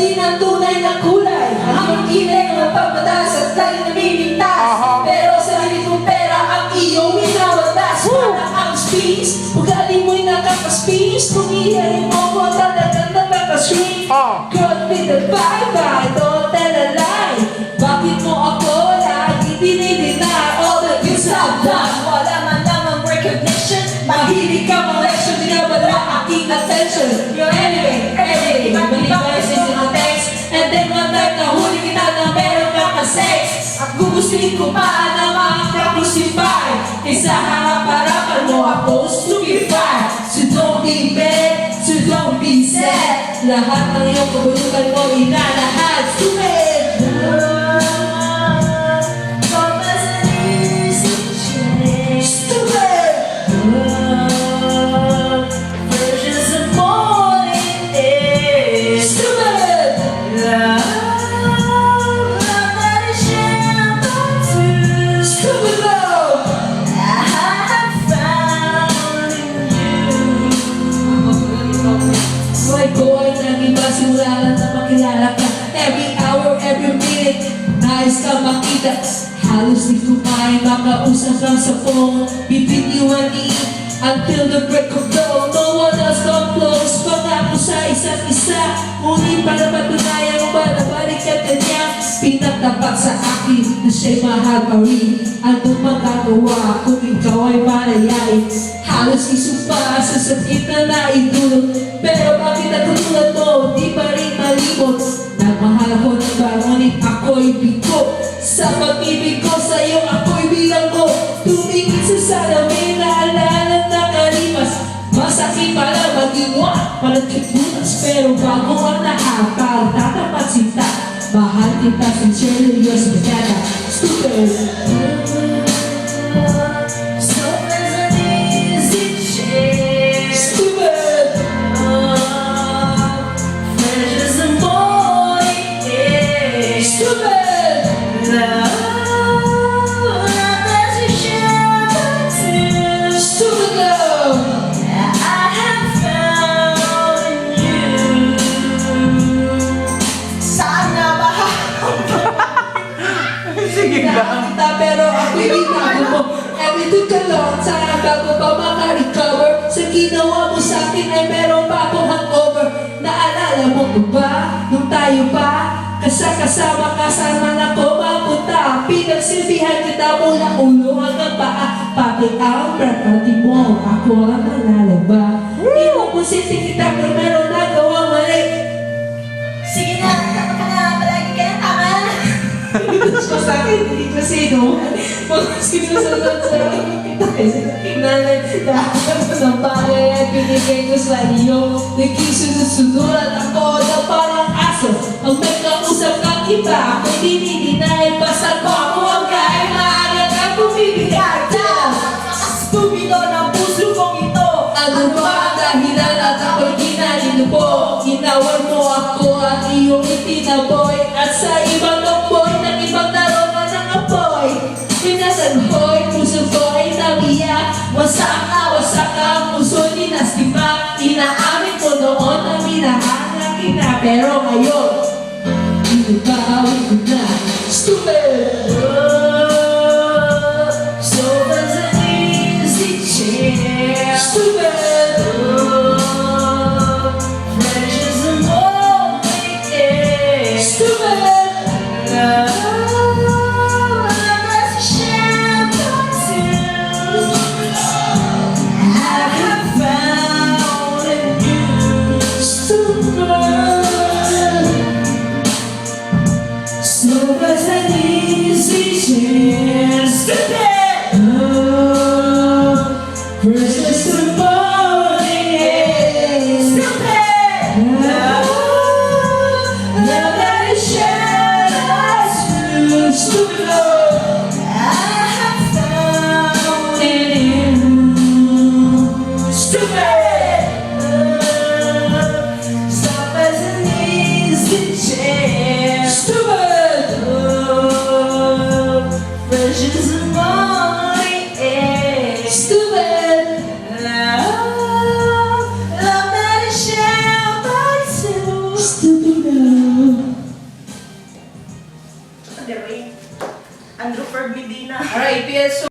din ang tunay na kulay. Ang kilay ng pagmataas at tayo namimintas. Pero sa lilit mong pera ang iyong minawatas. Parang ang space, ugali mo'y nakaka-space. Kung iyarin mo ko talagang nakaka-shrink. Girl with the bye-bye, don't tell a lie. Bakit mo ako lagi dinideny? All that you have done, wala man lamang recognition. Mahilig ka mong leksyon, dinabala aking attention. Anyway, many voices in the text. And then one time nahuli kita na meron kang ka-sex. At gugustuhin ko pa na makaka-crucify. Isa harap-harapan mo ako stupefy. So don't be bad, so don't be sad. Lahat ng iyong kabulukan mo inalahat. Stupid! Every hour, every minute, nais ka makita. Halos di kumain, makausap lang sa phone. Between you and me, until the break of dawn. No one else come close, pangako sa isa't isa. Ngunit para patunayan ba na balik ka kanya, pinatapat sa akin na siya'y mahal pa rin. Ano magagawa kung ikaw ay malayain? Halos isumpa sa sakit na naidulot. Pero bakit natutulad mo, di pa rin malimot? Nagmahal ko ng ba, ngunit ako'y bigo. Sa pag-ibig ko sa'yo, ako'y bilang mo. Tumingin sa salamin na alala na kalimas. Masakit pala maging malagkit butas. Pero bago ang lahat, parang tatapat sinta. Mahal kita, sincerely, yours, Magana. Stupid! Pero ako'y binago mo. Everything ka lang, sana bago pa makarecover. Sa ginawa mo sa akin ay meron pa akong hangover. Naalala mo ko ba, nung tayo pa kasama ka, saan man ako mapunta. Pinagsilbihan kita mula ulo hanggang paa. Pati ang prapati mo, ako ang nalalaba. Inukusitin kita kung meron nagawang mali. Sige na, tama ka na, palagi ka na tama. Pinutos ko sa akin, hindi kasi no. Pag sinusunod sa nanay, dapat ng bagay at binigay ko sa iyo. Naging sunod-sunod at ako na parang aso. Ang may kausap kang iba, ako'y dinidinay. Basta ko ako ang kahit maaga ka bumibigay. Stupido ng puso kong ito. Ano ba ang dahilan at ako'y kinalinubo? Ginawan mo ako at iyong itinaboy. At sa ibang apoy, ng ibang darongan ng apoy. Pinasan ko'y puso ko ay namiyak. Wasak ang puso ni Nastima. Inaamin ko noon na minahal na kita. Pero ngayon, inubawin ko na. Stupid! So was an easy chair. Stupid! Fresh as a morning air. Stupid! Stop as sa The Rain. Andrew Ferg Medina. Alright, PL